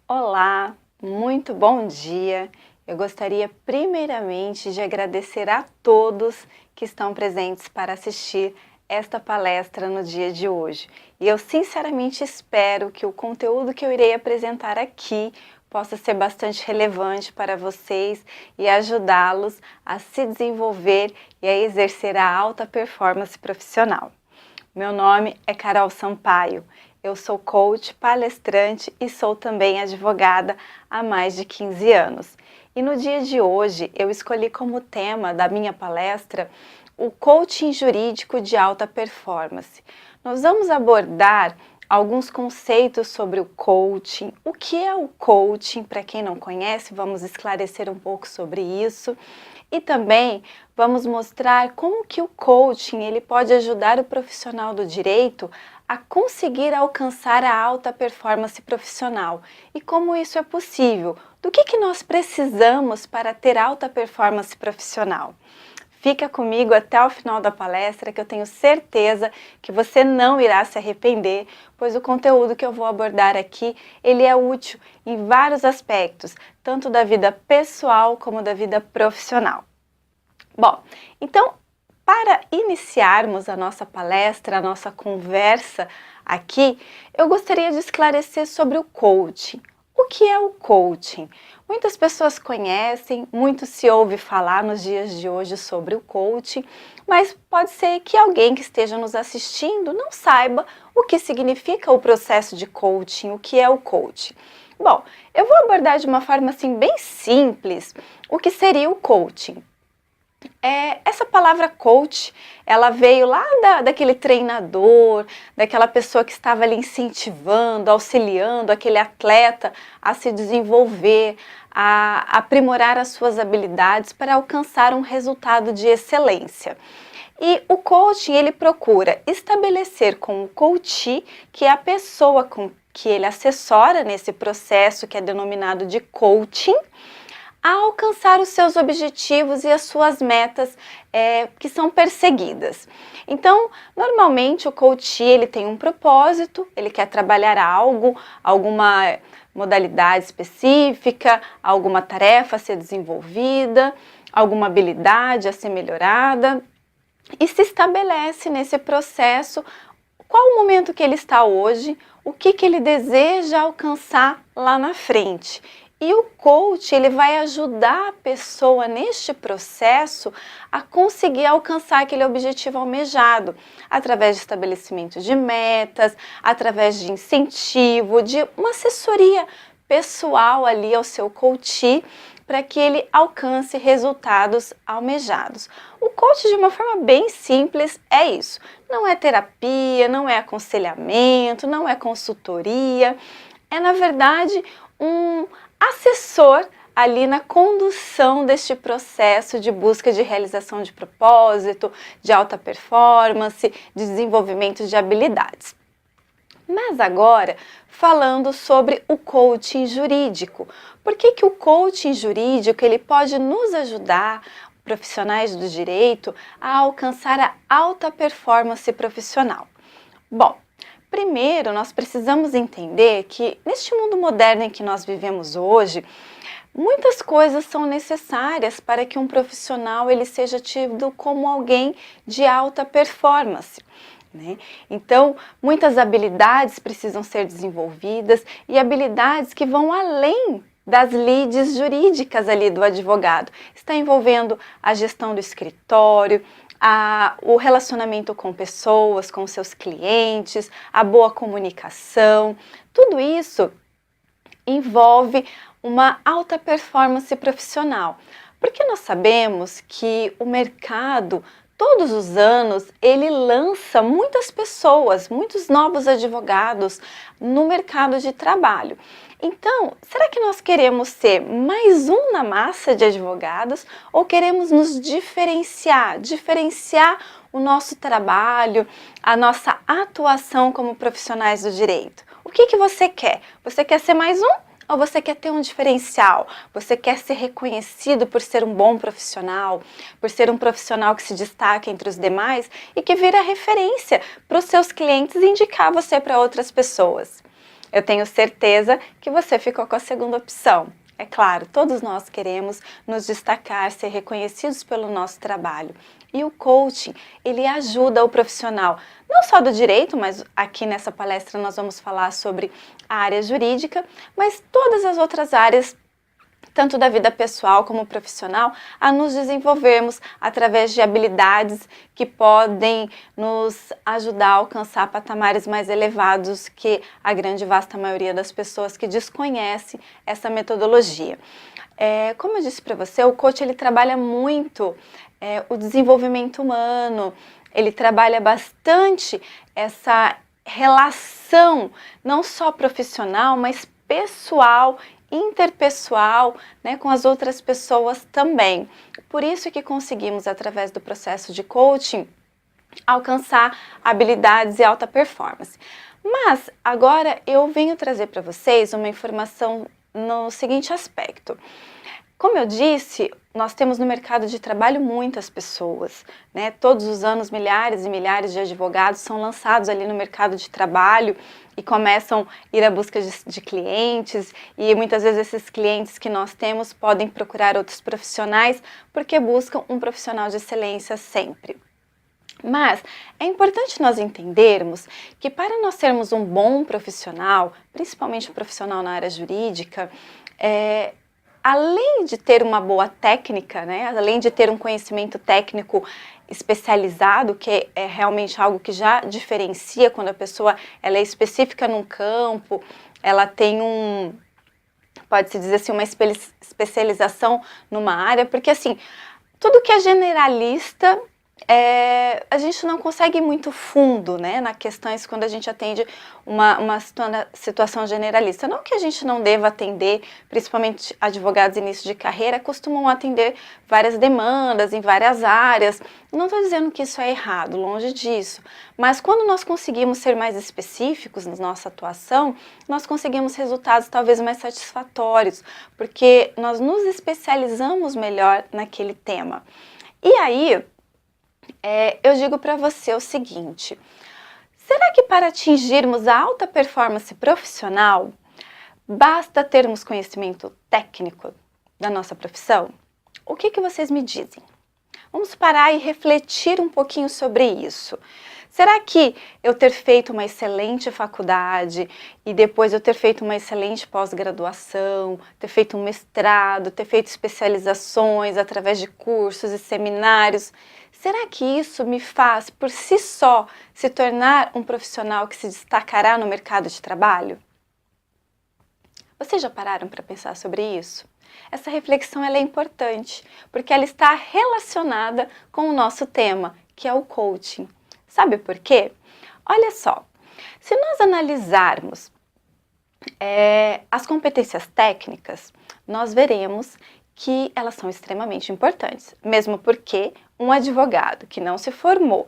Olá, muito bom dia. Eu gostaria primeiramente de agradecer a todos que estão presentes para assistir esta palestra no dia de hoje. E eu sinceramente espero que o conteúdo que eu irei apresentar aqui possa ser bastante relevante para vocês e ajudá-los a se desenvolver e a exercer a alta performance profissional. Meu nome é Carol Sampaio. Eu sou coach, palestrante e sou também advogada há mais de 15 anos. E no dia de hoje eu escolhi como tema da minha palestra o coaching jurídico de alta performance. Nós vamos abordar alguns conceitos sobre o coaching, o que é o coaching, para quem não conhece, vamos esclarecer um pouco sobre isso. E também vamos mostrar como que o coaching ele pode ajudar o profissional do direito a conseguir alcançar a alta performance profissional e como isso é possível, do que nós precisamos para ter alta performance profissional. Fica comigo até o final da palestra que eu tenho certeza que você não irá se arrepender, pois o conteúdo que eu vou abordar aqui, ele é útil em vários aspectos, tanto da vida pessoal como da vida profissional. Bom, então, para iniciarmos a nossa palestra, a nossa conversa aqui, eu gostaria de esclarecer sobre o coaching. O que é o coaching? Muitas pessoas conhecem, muito se ouve falar nos dias de hoje sobre o coaching, mas pode ser que alguém que esteja nos assistindo não saiba o que significa o processo de coaching, o que é o coaching. Bom, eu vou abordar de uma forma assim bem simples o que seria o coaching. Essa palavra coach, ela veio lá daquele treinador, daquela pessoa que estava ali incentivando, auxiliando aquele atleta a se desenvolver, a aprimorar as suas habilidades para alcançar um resultado de excelência. E o coaching, ele procura estabelecer com o coachee, que é a pessoa com que ele assessora nesse processo que é denominado de coaching, a alcançar os seus objetivos e as suas metas que são perseguidas. Então, normalmente o coach ele tem um propósito, ele quer trabalhar algo, alguma modalidade específica, alguma tarefa a ser desenvolvida, alguma habilidade a ser melhorada e se estabelece nesse processo qual o momento que ele está hoje, o que ele deseja alcançar lá na frente. E o coach, ele vai ajudar a pessoa neste processo a conseguir alcançar aquele objetivo almejado, através de estabelecimento de metas, através de incentivo, de uma assessoria pessoal ali ao seu coach, para que ele alcance resultados almejados. O coach, de uma forma bem simples, é isso. Não é terapia, não é aconselhamento, não é consultoria, é na verdade um assessor ali na condução deste processo de busca de realização de propósito, de alta performance, de desenvolvimento de habilidades. Mas agora, falando sobre o coaching jurídico. Por que o coaching jurídico ele pode nos ajudar, profissionais do direito, a alcançar a alta performance profissional? Bom, primeiro, nós precisamos entender que neste mundo moderno em que nós vivemos hoje, muitas coisas são necessárias para que um profissional ele seja tido como alguém de alta performance. Então, muitas habilidades precisam ser desenvolvidas e habilidades que vão além das lides jurídicas ali do advogado. Está envolvendo a gestão do escritório, o relacionamento com pessoas, com seus clientes, a boa comunicação. Tudo isso envolve uma alta performance profissional, porque nós sabemos que o mercado, todos os anos, ele lança muitas pessoas, muitos novos advogados no mercado de trabalho. Então, será que nós queremos ser mais um na massa de advogados ou queremos nos diferenciar o nosso trabalho, a nossa atuação como profissionais do direito? O que você quer? Você quer ser mais um? Ou você quer ter um diferencial? Você quer ser reconhecido por ser um bom profissional, por ser um profissional que se destaca entre os demais e que vira referência para os seus clientes e indicar você para outras pessoas? Eu tenho certeza que você ficou com a segunda opção. É claro, todos nós queremos nos destacar, ser reconhecidos pelo nosso trabalho. E o coaching, ele ajuda o profissional, não só do direito, mas aqui nessa palestra nós vamos falar sobre a área jurídica, mas todas as outras áreas, tanto da vida pessoal como profissional, a nos desenvolvermos através de habilidades que podem nos ajudar a alcançar patamares mais elevados que a grande e vasta maioria das pessoas que desconhece essa metodologia. Como eu disse para você, o coach ele trabalha muito o desenvolvimento humano, ele trabalha bastante essa relação, não só profissional, mas pessoal, interpessoal, né, com as outras pessoas também. Por isso que conseguimos, através do processo de coaching, alcançar habilidades e alta performance. Mas agora eu venho trazer para vocês uma informação no seguinte aspecto. Como eu disse, nós temos no mercado de trabalho muitas pessoas, né? Todos os anos milhares e milhares de advogados são lançados ali no mercado de trabalho e começam a ir à busca de clientes, e muitas vezes esses clientes que nós temos podem procurar outros profissionais porque buscam um profissional de excelência sempre. Mas é importante nós entendermos que para nós sermos um bom profissional, principalmente um profissional na área jurídica, além de ter uma boa técnica, né, além de ter um conhecimento técnico especializado, que é realmente algo que já diferencia quando a pessoa ela é específica num campo, ela tem pode-se dizer assim, uma especialização numa área, porque assim, tudo que é generalista, a gente não consegue ir muito fundo, né, nas questões quando a gente atende uma situação generalista. Não que a gente não deva atender, principalmente advogados início de carreira, costumam atender várias demandas em várias áreas. Não estou dizendo que isso é errado, longe disso. Mas quando nós conseguimos ser mais específicos na nossa atuação, nós conseguimos resultados talvez mais satisfatórios, porque nós nos especializamos melhor naquele tema. E aí, eu digo para você o seguinte: será que para atingirmos a alta performance profissional, basta termos conhecimento técnico da nossa profissão? O que vocês me dizem? Vamos parar e refletir um pouquinho sobre isso. Será que eu ter feito uma excelente faculdade e depois eu ter feito uma excelente pós-graduação, ter feito um mestrado, ter feito especializações através de cursos e seminários, será que isso me faz, por si só, se tornar um profissional que se destacará no mercado de trabalho? Vocês já pararam para pensar sobre isso? Essa reflexão ela é importante, porque ela está relacionada com o nosso tema, que é o coaching. Sabe por quê? Olha só, se nós analisarmos as competências técnicas, nós veremos que elas são extremamente importantes, mesmo porque um advogado que não se formou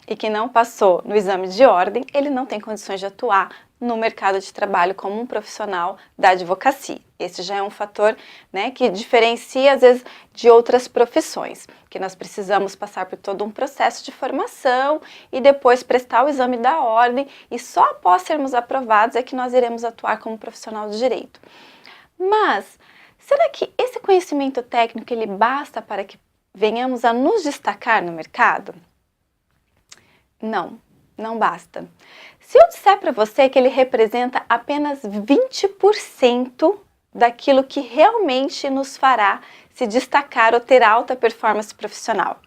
e que não passou no exame de ordem, ele não tem condições de atuar no mercado de trabalho como um profissional da advocacia. Esse já é um fator, né, que diferencia, às vezes, de outras profissões, que nós precisamos passar por todo um processo de formação e depois prestar o exame da ordem, e só após sermos aprovados é que nós iremos atuar como profissional de direito. Mas, será que esse conhecimento técnico ele basta para que venhamos a nos destacar no mercado? Não, não basta. Se eu disser para você que ele representa apenas 20% daquilo que realmente nos fará se destacar ou ter alta performance profissional.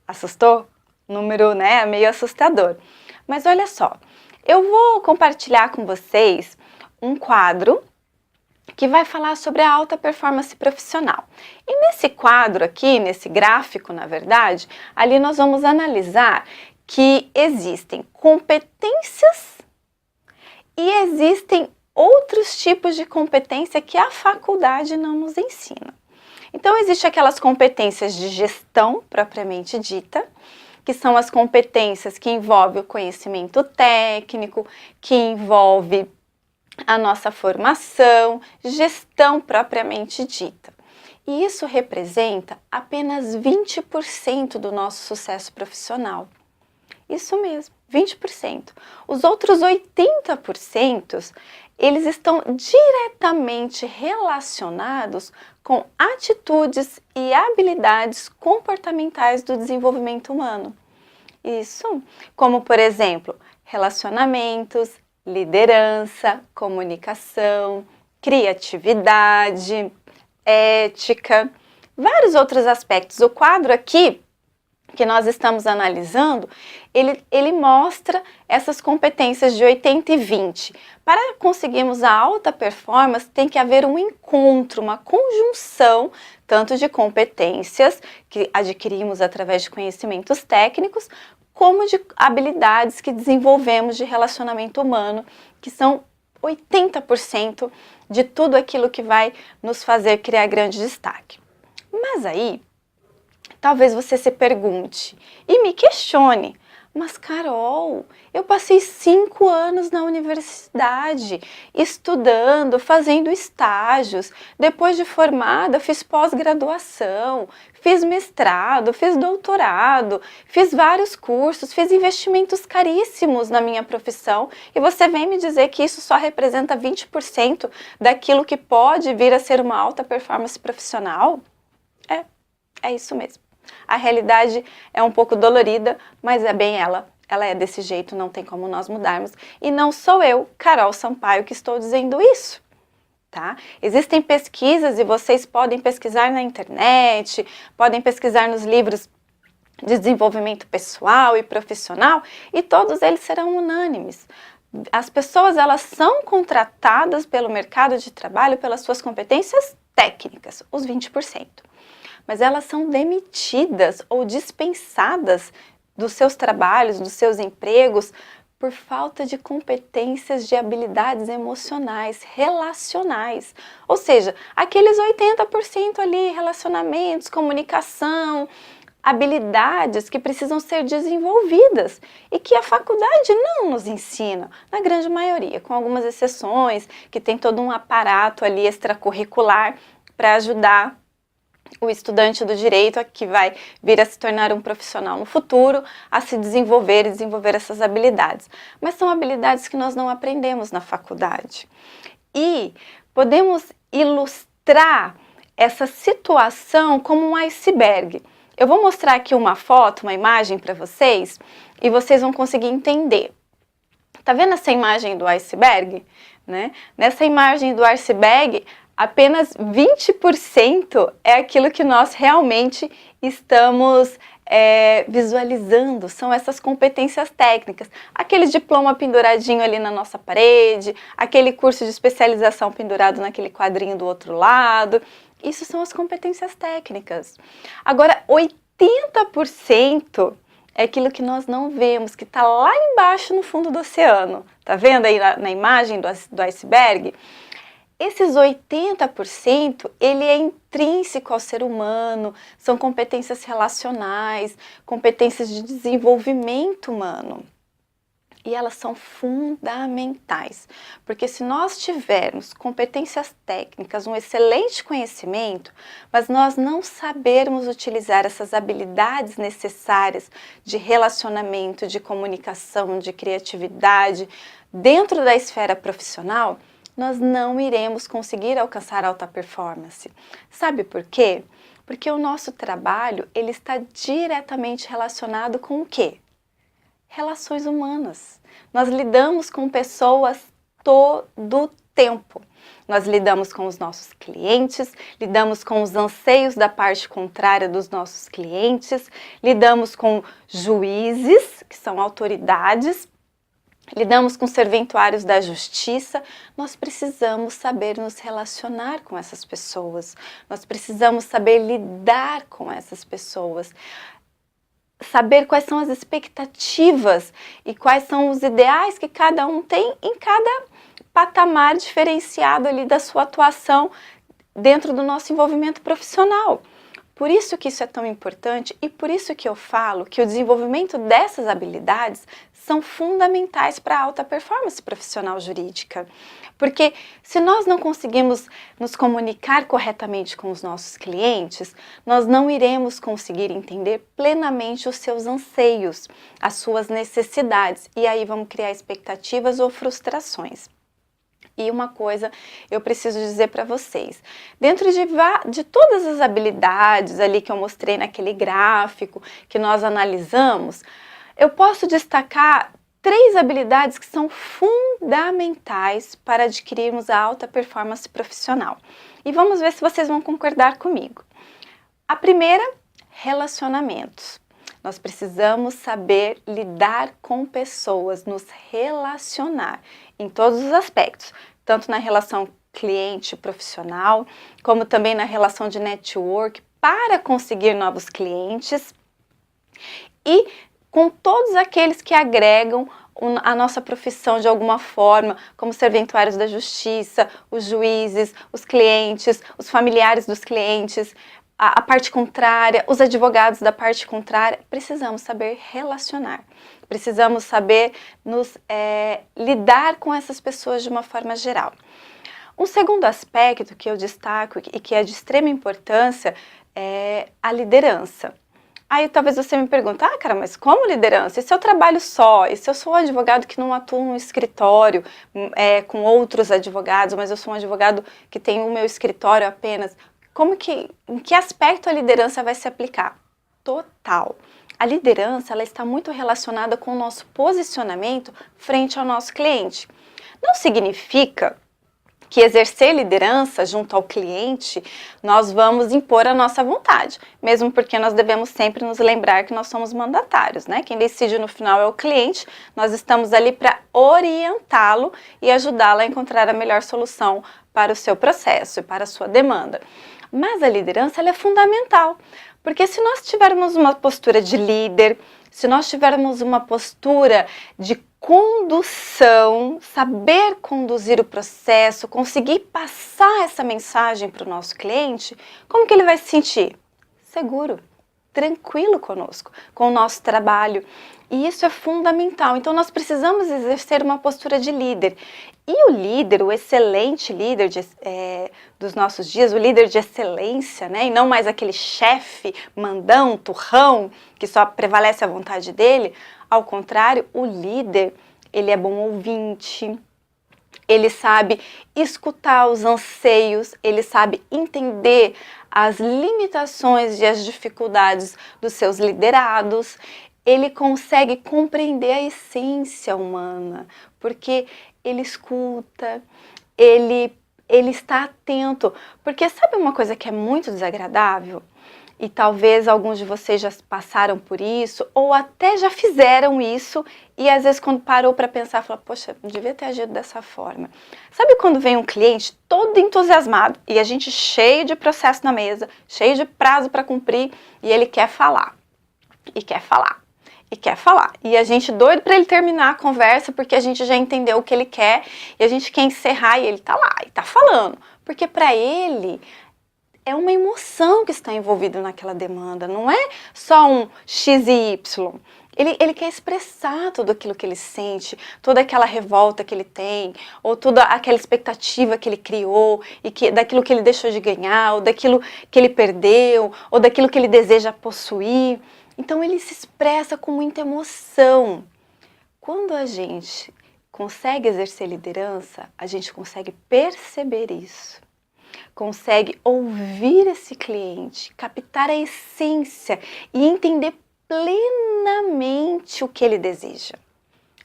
Assustou? Número, né, meio assustador. Mas olha só, eu vou compartilhar com vocês um quadro que vai falar sobre a alta performance profissional. E nesse quadro aqui, nesse gráfico, na verdade, ali nós vamos analisar que existem competências e existem outros tipos de competência que a faculdade não nos ensina. Então, existem aquelas competências de gestão propriamente dita, que são as competências que envolvem o conhecimento técnico, que envolve a nossa formação, gestão propriamente dita. E isso representa apenas 20% do nosso sucesso profissional. Isso mesmo, 20%. Os outros 80%, eles estão diretamente relacionados com atitudes e habilidades comportamentais do desenvolvimento humano. Isso, como por exemplo, relacionamentos, liderança, comunicação, criatividade, ética, vários outros aspectos. O quadro aqui que nós estamos analisando, ele mostra essas competências de 80 e 20. Para conseguirmos a alta performance, tem que haver um encontro, uma conjunção, tanto de competências que adquirimos através de conhecimentos técnicos, como de habilidades que desenvolvemos de relacionamento humano, que são 80% de tudo aquilo que vai nos fazer criar grande destaque. Mas aí, talvez você se pergunte e me questione, mas Carol, eu passei 5 anos na universidade, estudando, fazendo estágios, depois de formada fiz pós-graduação, fiz mestrado, fiz doutorado, fiz vários cursos, fiz investimentos caríssimos na minha profissão e você vem me dizer que isso só representa 20% daquilo que pode vir a ser uma alta performance profissional? É isso mesmo. A realidade é um pouco dolorida, mas é bem ela. Ela é desse jeito, não tem como nós mudarmos. E não sou eu, Carol Sampaio, que estou dizendo isso, tá? Existem pesquisas e vocês podem pesquisar na internet, podem pesquisar nos livros de desenvolvimento pessoal e profissional e todos eles serão unânimes. As pessoas, elas são contratadas pelo mercado de trabalho pelas suas competências técnicas, os 20%. Mas elas são demitidas ou dispensadas dos seus trabalhos, dos seus empregos, por falta de competências de habilidades emocionais, relacionais. Ou seja, aqueles 80% ali, relacionamentos, comunicação, habilidades que precisam ser desenvolvidas e que a faculdade não nos ensina, na grande maioria, com algumas exceções, que tem todo um aparato ali extracurricular para ajudar o estudante do direito, que vai vir a se tornar um profissional no futuro, a se desenvolver e desenvolver essas habilidades. Mas são habilidades que nós não aprendemos na faculdade. E podemos ilustrar essa situação como um iceberg. Eu vou mostrar aqui uma foto, uma imagem para vocês, e vocês vão conseguir entender. Tá vendo essa imagem do iceberg? Né? Nessa imagem do iceberg, apenas 20% é aquilo que nós realmente estamos visualizando, são essas competências técnicas. Aquele diploma penduradinho ali na nossa parede, aquele curso de especialização pendurado naquele quadrinho do outro lado, isso são as competências técnicas. Agora, 80% é aquilo que nós não vemos, que está lá embaixo no fundo do oceano. Tá vendo aí na imagem do iceberg? Esses 80%, ele é intrínseco ao ser humano, são competências relacionais, competências de desenvolvimento humano. E elas são fundamentais, porque se nós tivermos competências técnicas, um excelente conhecimento, mas nós não sabermos utilizar essas habilidades necessárias de relacionamento, de comunicação, de criatividade, dentro da esfera profissional, nós não iremos conseguir alcançar alta performance. Sabe por quê? Porque o nosso trabalho, ele está diretamente relacionado com o quê? Relações humanas. Nós lidamos com pessoas todo o tempo. Nós lidamos com os nossos clientes, lidamos com os anseios da parte contrária dos nossos clientes, lidamos com juízes, que são autoridades, lidamos com serventuários da justiça. Nós precisamos saber nos relacionar com essas pessoas, nós precisamos saber lidar com essas pessoas, saber quais são as expectativas e quais são os ideais que cada um tem em cada patamar diferenciado ali da sua atuação dentro do nosso envolvimento profissional. Por isso que isso é tão importante e por isso que eu falo que o desenvolvimento dessas habilidades são fundamentais para a alta performance profissional jurídica. Porque se nós não conseguimos nos comunicar corretamente com os nossos clientes, nós não iremos conseguir entender plenamente os seus anseios, as suas necessidades, e aí vamos criar expectativas ou frustrações. E uma coisa eu preciso dizer para vocês, dentro de todas as habilidades ali que eu mostrei naquele gráfico que nós analisamos, eu posso destacar 3 habilidades que são fundamentais para adquirirmos a alta performance profissional. E vamos ver se vocês vão concordar comigo. A primeira, relacionamentos. Nós precisamos saber lidar com pessoas, nos relacionar em todos os aspectos, tanto na relação cliente-profissional, como também na relação de network para conseguir novos clientes e com todos aqueles que agregam a nossa profissão de alguma forma, como serventuários da justiça, os juízes, os clientes, os familiares dos clientes, a parte contrária, os advogados da parte contrária. Precisamos saber relacionar, precisamos saber lidar com essas pessoas de uma forma geral. Um segundo aspecto que eu destaco e que é de extrema importância é a liderança. Aí talvez você me pergunte, cara, mas como liderança? E se eu trabalho só? E se eu sou um advogado que não atua no escritório com outros advogados, mas eu sou um advogado que tem o meu escritório apenas? Em que aspecto a liderança vai se aplicar? Total. A liderança ela está muito relacionada com o nosso posicionamento frente ao nosso cliente. Não significa que exercer liderança junto ao cliente, nós vamos impor a nossa vontade, mesmo porque nós devemos sempre nos lembrar que nós somos mandatários, né? Quem decide no final é o cliente, nós estamos ali para orientá-lo e ajudá-lo a encontrar a melhor solução para o seu processo e para a sua demanda. Mas a liderança ela é fundamental, porque se nós tivermos uma postura de líder, se nós tivermos uma postura de condução, saber conduzir o processo, conseguir passar essa mensagem para o nosso cliente, como que ele vai se sentir? Seguro, tranquilo conosco, com o nosso trabalho. E isso é fundamental. Então nós precisamos exercer uma postura de líder. E o líder, o excelente líder dos nossos dias, o líder de excelência, né? E não mais aquele chefe mandão, turrão, que só prevalece a vontade dele. Ao contrário, o líder, ele é bom ouvinte, ele sabe escutar os anseios, ele sabe entender as limitações e as dificuldades dos seus liderados, ele consegue compreender a essência humana, porque ele escuta, ele está atento, porque sabe uma coisa que é muito desagradável? E talvez alguns de vocês já passaram por isso, ou até já fizeram isso, e às vezes quando parou para pensar, falou, poxa, não devia ter agido dessa forma. Sabe quando vem um cliente todo entusiasmado, e a gente cheio de processo na mesa, cheio de prazo para cumprir, e ele quer falar, e quer falar, e quer falar. E a gente doido para ele terminar a conversa, porque a gente já entendeu o que ele quer, e a gente quer encerrar, e ele tá lá, e tá falando. Porque para ele é uma emoção que está envolvida naquela demanda, não é só um X e Y. Ele quer expressar tudo aquilo que ele sente, toda aquela revolta que ele tem, ou toda aquela expectativa que ele criou, e daquilo que ele deixou de ganhar, ou daquilo que ele perdeu, ou daquilo que ele deseja possuir. Então ele se expressa com muita emoção. Quando a gente consegue exercer liderança, a gente consegue perceber isso. Consegue ouvir esse cliente, captar a essência e entender plenamente o que ele deseja.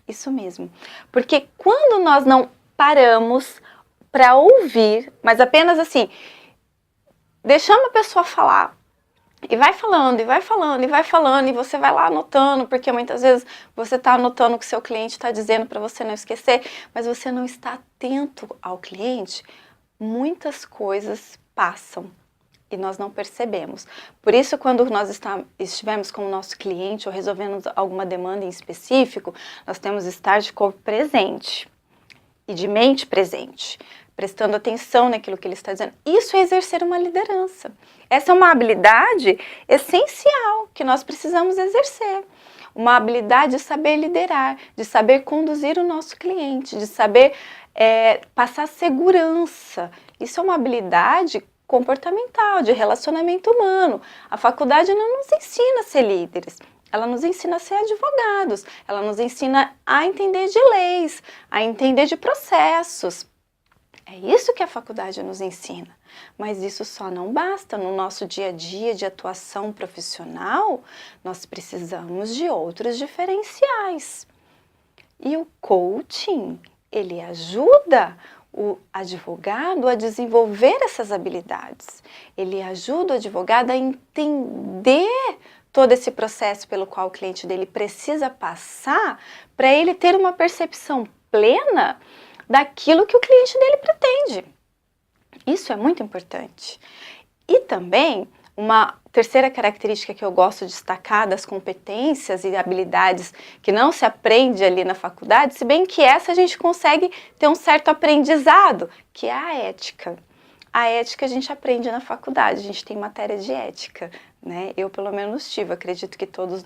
Isso mesmo, porque quando nós não paramos para ouvir, mas apenas assim, deixamos a pessoa falar, e vai falando, e vai falando, e vai falando, e você vai lá anotando, porque muitas vezes você está anotando o que o seu cliente está dizendo para você não esquecer, mas você não está atento ao cliente, muitas coisas passam e nós não percebemos. Por isso, quando nós estivermos com o nosso cliente ou resolvendo alguma demanda em específico, nós temos que estar de corpo presente e de mente presente, prestando atenção naquilo que ele está dizendo. Isso é exercer uma liderança. Essa é uma habilidade essencial que nós precisamos exercer. Uma habilidade de saber liderar, de saber conduzir o nosso cliente, de saber passar segurança. Isso é uma habilidade comportamental, de relacionamento humano. A faculdade não nos ensina a ser líderes, ela nos ensina a ser advogados, ela nos ensina a entender de leis, a entender de processos. É isso que a faculdade nos ensina, mas isso só não basta. No nosso dia a dia de atuação profissional, nós precisamos de outros diferenciais. E o coaching, ele ajuda o advogado a desenvolver essas habilidades. Ele ajuda o advogado a entender todo esse processo pelo qual o cliente dele precisa passar para ele ter uma percepção plena daquilo que o cliente dele pretende. Isso é muito importante. E também, uma terceira característica que eu gosto de destacar das competências e habilidades que não se aprende ali na faculdade, se bem que essa a gente consegue ter um certo aprendizado, que é a ética. A ética a gente aprende na faculdade, a gente tem matéria de ética, né? Eu pelo menos tive, acredito que todos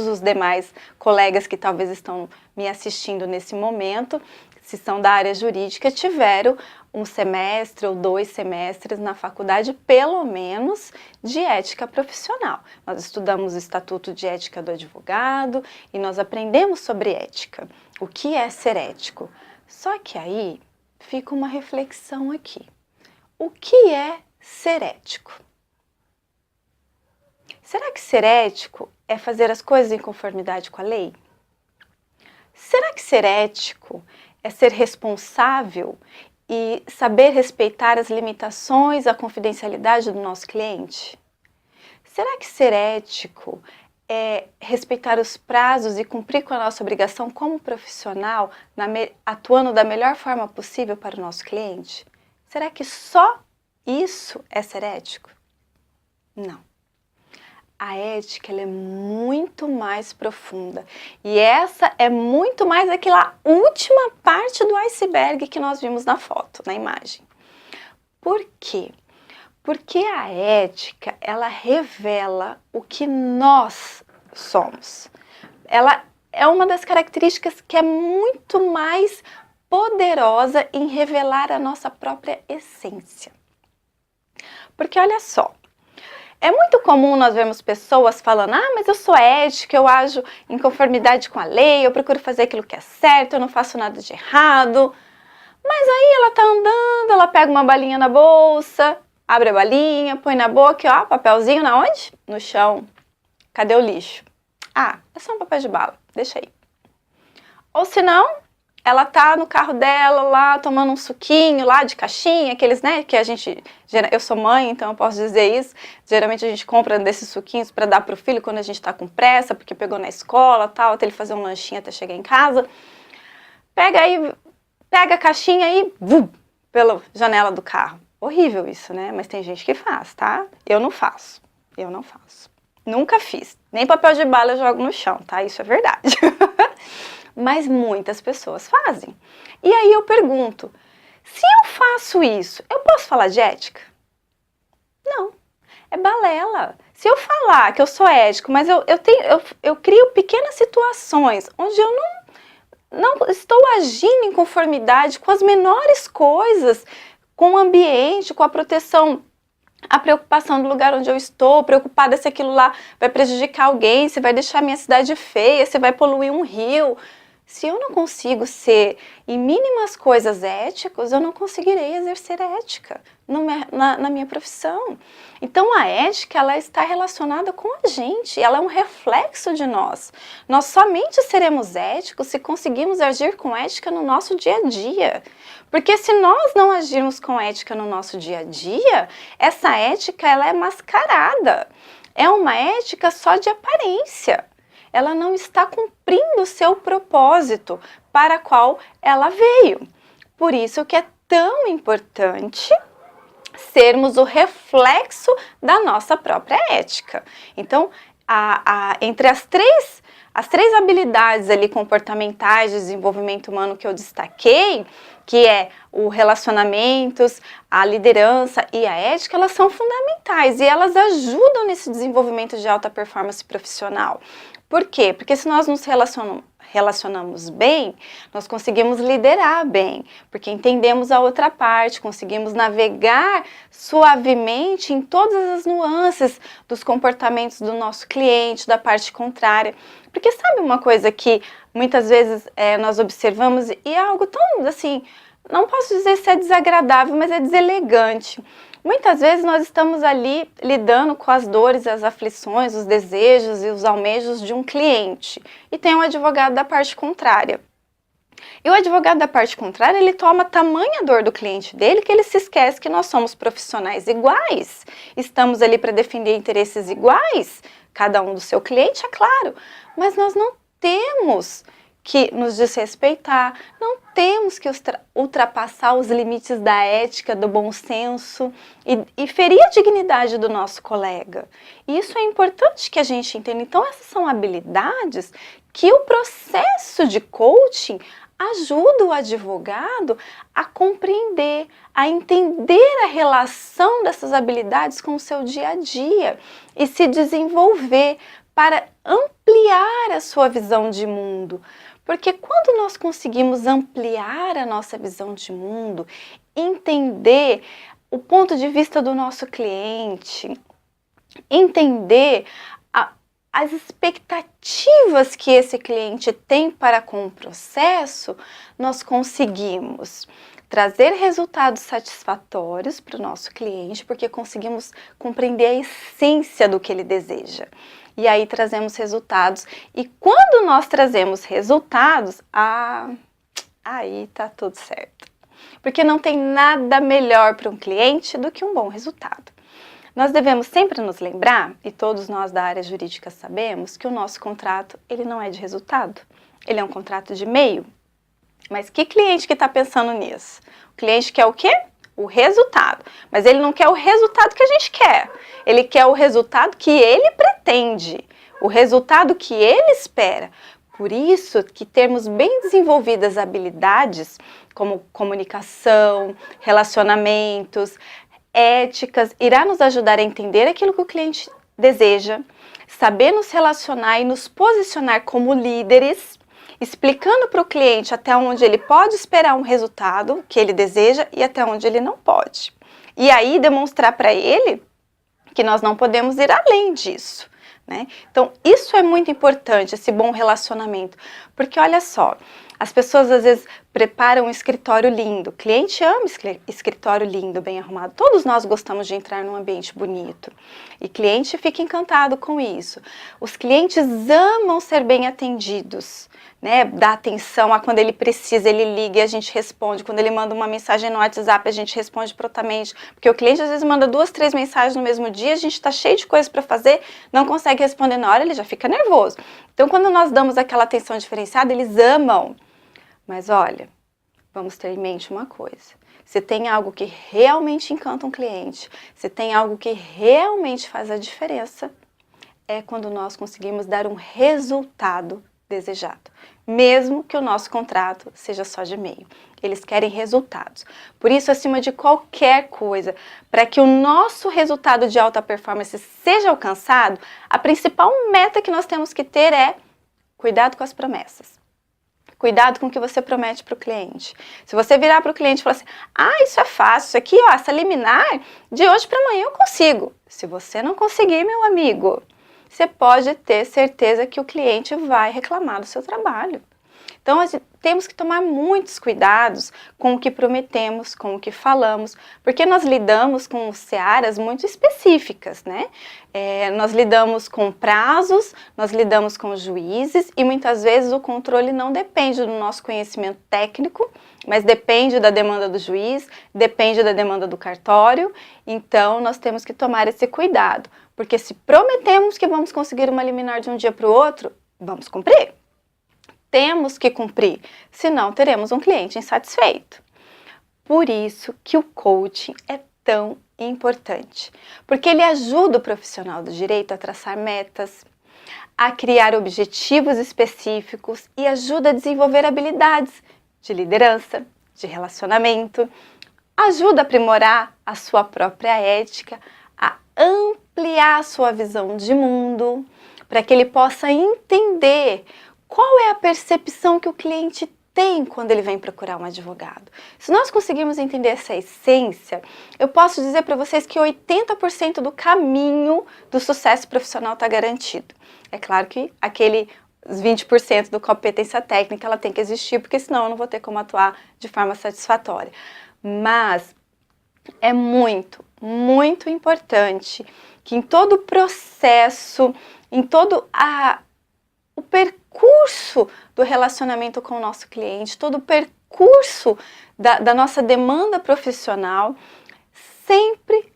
os demais colegas que talvez estão me assistindo nesse momento, se são da área jurídica, tiveram um semestre ou 2 semestres na faculdade, pelo menos, de ética profissional. Nós estudamos o Estatuto de Ética do Advogado e nós aprendemos sobre ética. O que é ser ético? Só que aí fica uma reflexão aqui. O que é ser ético? Será que ser ético é fazer as coisas em conformidade com a lei? Será que ser ético é ser responsável e saber respeitar as limitações, a confidencialidade do nosso cliente? Será que ser ético é respeitar os prazos e cumprir com a nossa obrigação como profissional, atuando da melhor forma possível para o nosso cliente? Será que só isso é ser ético? Não. A ética ela é muito mais profunda e essa é muito mais aquela última parte do iceberg que nós vimos na foto, na imagem. Por quê? Porque a ética ela revela o que nós somos. Ela é uma das características que é muito mais poderosa em revelar a nossa própria essência. Porque olha só, é muito comum nós vermos pessoas falando, mas eu sou ética, eu ajo em conformidade com a lei, eu procuro fazer aquilo que é certo, eu não faço nada de errado. Mas aí ela tá andando, ela pega uma balinha na bolsa, abre a balinha, põe na boca, ó, papelzinho na onde? No chão. Cadê o lixo? É só um papel de bala, deixa aí. Ou se não, ela tá no carro dela lá, tomando um suquinho lá de caixinha, aqueles, né, que a gente... Eu sou mãe, então eu posso dizer isso. Geralmente a gente compra desses suquinhos para dar pro filho quando a gente tá com pressa, porque pegou na escola, tal, até ele fazer um lanchinho até chegar em casa. Pega a caixinha e pela janela do carro. Horrível isso, né? Mas tem gente que faz, tá? Eu não faço. Nunca fiz. Nem papel de bala eu jogo no chão, tá? Isso é verdade. Mas muitas pessoas fazem. E aí eu pergunto, se eu faço isso, eu posso falar de ética? Não, é balela. Se eu falar que eu sou ético, mas eu crio pequenas situações onde eu não estou agindo em conformidade com as menores coisas, com o ambiente, com a proteção, a preocupação do lugar onde eu estou, preocupada se aquilo lá vai prejudicar alguém, se vai deixar minha cidade feia, se vai poluir um rio. Se eu não consigo ser em mínimas coisas éticos, eu não conseguirei exercer ética na minha profissão. Então a ética ela está relacionada com a gente, ela é um reflexo de nós. Nós somente seremos éticos se conseguirmos agir com ética no nosso dia a dia. Porque se nós não agirmos com ética no nosso dia a dia, essa ética ela é mascarada. É uma ética só de aparência. Ela não está cumprindo o seu propósito para qual ela veio. Por isso que é tão importante sermos o reflexo da nossa própria ética. Então, entre as as 3 habilidades ali comportamentais de desenvolvimento humano que eu destaquei, que é o relacionamentos, a liderança e a ética, elas são fundamentais e elas ajudam nesse desenvolvimento de alta performance profissional. Por quê? Porque se nós nos relacionamos bem, nós conseguimos liderar bem, porque entendemos a outra parte, conseguimos navegar suavemente em todas as nuances dos comportamentos do nosso cliente, da parte contrária. Porque sabe uma coisa que muitas vezes nós observamos e é algo tão assim, não posso dizer se é desagradável, mas é deselegante. Muitas vezes nós estamos ali lidando com as dores, as aflições, os desejos e os almejos de um cliente e tem um advogado da parte contrária. E o advogado da parte contrária, ele toma tamanha dor do cliente dele que ele se esquece que nós somos profissionais iguais, estamos ali para defender interesses iguais, cada um do seu cliente, é claro, mas nós não temos que nos desrespeitar, não temos que ultrapassar os limites da ética, do bom senso e ferir a dignidade do nosso colega. E isso é importante que a gente entenda. Então, essas são habilidades que o processo de coaching ajuda o advogado a compreender, a entender a relação dessas habilidades com o seu dia a dia e se desenvolver para ampliar a sua visão de mundo. Porque quando nós conseguimos ampliar a nossa visão de mundo, entender o ponto de vista do nosso cliente, entender as expectativas que esse cliente tem para com o processo, nós conseguimos trazer resultados satisfatórios para o nosso cliente, porque conseguimos compreender a essência do que ele deseja. E aí trazemos resultados. E quando nós trazemos resultados, aí tá tudo certo. Porque não tem nada melhor para um cliente do que um bom resultado. Nós devemos sempre nos lembrar, e todos nós da área jurídica sabemos, que o nosso contrato ele não é de resultado. Ele é um contrato de meio. Mas que cliente que está pensando nisso? O cliente quer o quê? O resultado, mas ele não quer o resultado que a gente quer, ele quer o resultado que ele pretende, o resultado que ele espera. Por isso que termos bem desenvolvidas habilidades como comunicação, relacionamentos, éticas, irá nos ajudar a entender aquilo que o cliente deseja, saber nos relacionar e nos posicionar como líderes, explicando para o cliente até onde ele pode esperar um resultado que ele deseja e até onde ele não pode. E aí demonstrar para ele que nós não podemos ir além disso, né? Então, isso é muito importante, esse bom relacionamento, porque olha só, as pessoas às vezes preparam um escritório lindo, o cliente ama escritório lindo, bem arrumado, todos nós gostamos de entrar num ambiente bonito e cliente fica encantado com isso. Os clientes amam ser bem atendidos, né? Dá atenção a quando ele precisa, ele liga e a gente responde, quando ele manda uma mensagem no WhatsApp a gente responde prontamente, porque o cliente às vezes manda 2, 3 mensagens no mesmo dia, a gente está cheio de coisas para fazer, não consegue responder na hora, ele já fica nervoso. Então quando nós damos aquela atenção diferenciada, eles amam. Mas olha, vamos ter em mente uma coisa, se tem algo que realmente encanta um cliente, se tem algo que realmente faz a diferença, é quando nós conseguimos dar um resultado desejado, mesmo que o nosso contrato seja só de meio. Eles querem resultados. Por isso, acima de qualquer coisa, para que o nosso resultado de alta performance seja alcançado, a principal meta que nós temos que ter é cuidado com as promessas. Cuidado com o que você promete para o cliente. Se você virar para o cliente e falar assim, isso é fácil, isso aqui, ó, essa liminar, de hoje para amanhã eu consigo. Se você não conseguir, meu amigo, você pode ter certeza que o cliente vai reclamar do seu trabalho. Então, temos que tomar muitos cuidados com o que prometemos, com o que falamos, porque nós lidamos com searas muito específicas, né? Nós lidamos com prazos, nós lidamos com juízes e muitas vezes o controle não depende do nosso conhecimento técnico, mas depende da demanda do juiz, depende da demanda do cartório, então nós temos que tomar esse cuidado, porque se prometemos que vamos conseguir uma liminar de um dia para o outro, vamos cumprir. Temos que cumprir, senão teremos um cliente insatisfeito. Por isso que o coaching é tão importante, porque ele ajuda o profissional do direito a traçar metas, a criar objetivos específicos e ajuda a desenvolver habilidades de liderança, de relacionamento, ajuda a aprimorar a sua própria ética, a ampliar a sua visão de mundo, para que ele possa entender qual é a percepção que o cliente tem quando ele vem procurar um advogado. Se nós conseguirmos entender essa essência, eu posso dizer para vocês que 80% do caminho do sucesso profissional está garantido. É claro que aquele 20% da competência técnica ela tem que existir, porque senão eu não vou ter como atuar de forma satisfatória. Mas é muito, muito importante que em todo o processo, em todo o percurso do relacionamento com o nosso cliente, todo o percurso da nossa demanda profissional, sempre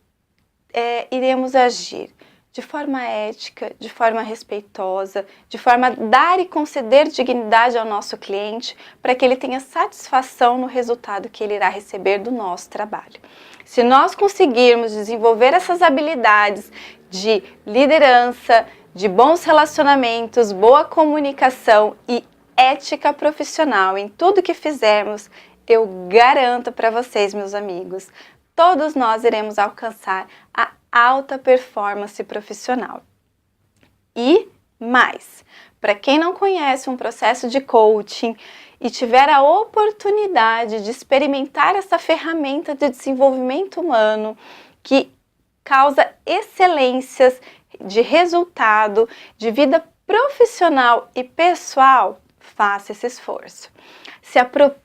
iremos agir de forma ética, de forma respeitosa, de forma a dar e conceder dignidade ao nosso cliente para que ele tenha satisfação no resultado que ele irá receber do nosso trabalho. Se nós conseguirmos desenvolver essas habilidades de liderança, de bons relacionamentos, boa comunicação e ética profissional em tudo que fizermos, eu garanto para vocês, meus amigos, todos nós iremos alcançar a alta performance profissional. E mais, para quem não conhece um processo de coaching e tiver a oportunidade de experimentar essa ferramenta de desenvolvimento humano que causa excelências de resultado, de vida profissional e pessoal, faça esse esforço. Se aproprie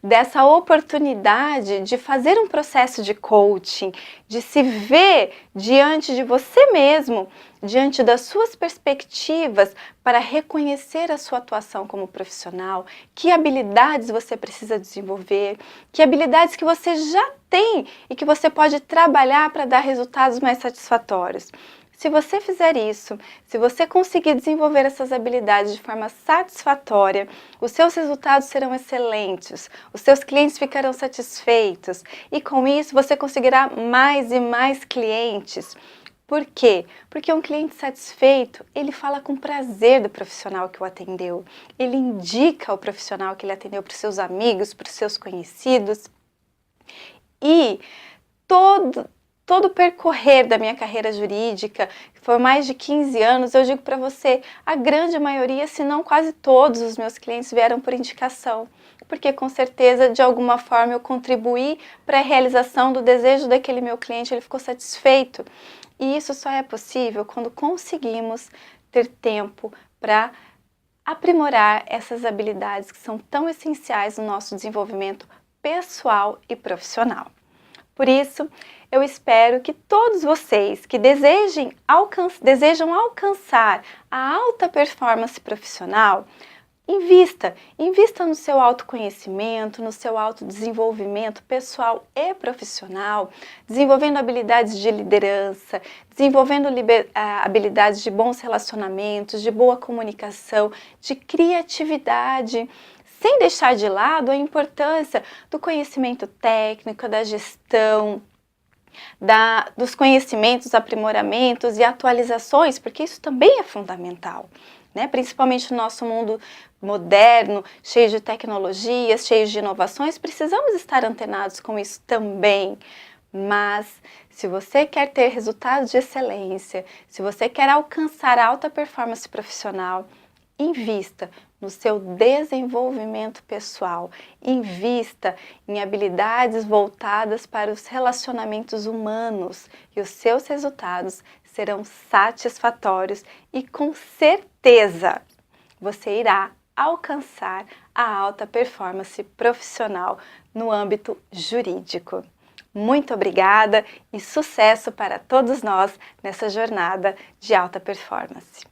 dessa oportunidade de fazer um processo de coaching, de se ver diante de você mesmo, diante das suas perspectivas, para reconhecer a sua atuação como profissional, que habilidades você precisa desenvolver, que habilidades que você já tem e que você pode trabalhar para dar resultados mais satisfatórios. Se você fizer isso, se você conseguir desenvolver essas habilidades de forma satisfatória, os seus resultados serão excelentes, os seus clientes ficarão satisfeitos e com isso você conseguirá mais e mais clientes. Por quê? Porque um cliente satisfeito, ele fala com prazer do profissional que o atendeu, ele indica o profissional que ele atendeu para os seus amigos, para os seus conhecidos e todo o percorrer da minha carreira jurídica, que foi mais de 15 anos, eu digo para você, a grande maioria, se não quase todos os meus clientes vieram por indicação, porque com certeza, de alguma forma, eu contribuí para a realização do desejo daquele meu cliente, ele ficou satisfeito. E isso só é possível quando conseguimos ter tempo para aprimorar essas habilidades que são tão essenciais no nosso desenvolvimento pessoal e profissional. Por isso, eu espero que todos vocês que desejam alcançar a alta performance profissional, invista no seu autoconhecimento, no seu autodesenvolvimento pessoal e profissional, desenvolvendo habilidades de liderança, desenvolvendo habilidades de bons relacionamentos, de boa comunicação, de criatividade, sem deixar de lado a importância do conhecimento técnico, da gestão, dos conhecimentos, aprimoramentos e atualizações, porque isso também é fundamental, né? Principalmente no nosso mundo moderno, cheio de tecnologias, cheio de inovações, precisamos estar antenados com isso também. Mas se você quer ter resultados de excelência, se você quer alcançar alta performance profissional, invista no seu desenvolvimento pessoal, invista em habilidades voltadas para os relacionamentos humanos e os seus resultados serão satisfatórios e com certeza você irá alcançar a alta performance profissional no âmbito jurídico. Muito obrigada e sucesso para todos nós nessa jornada de alta performance.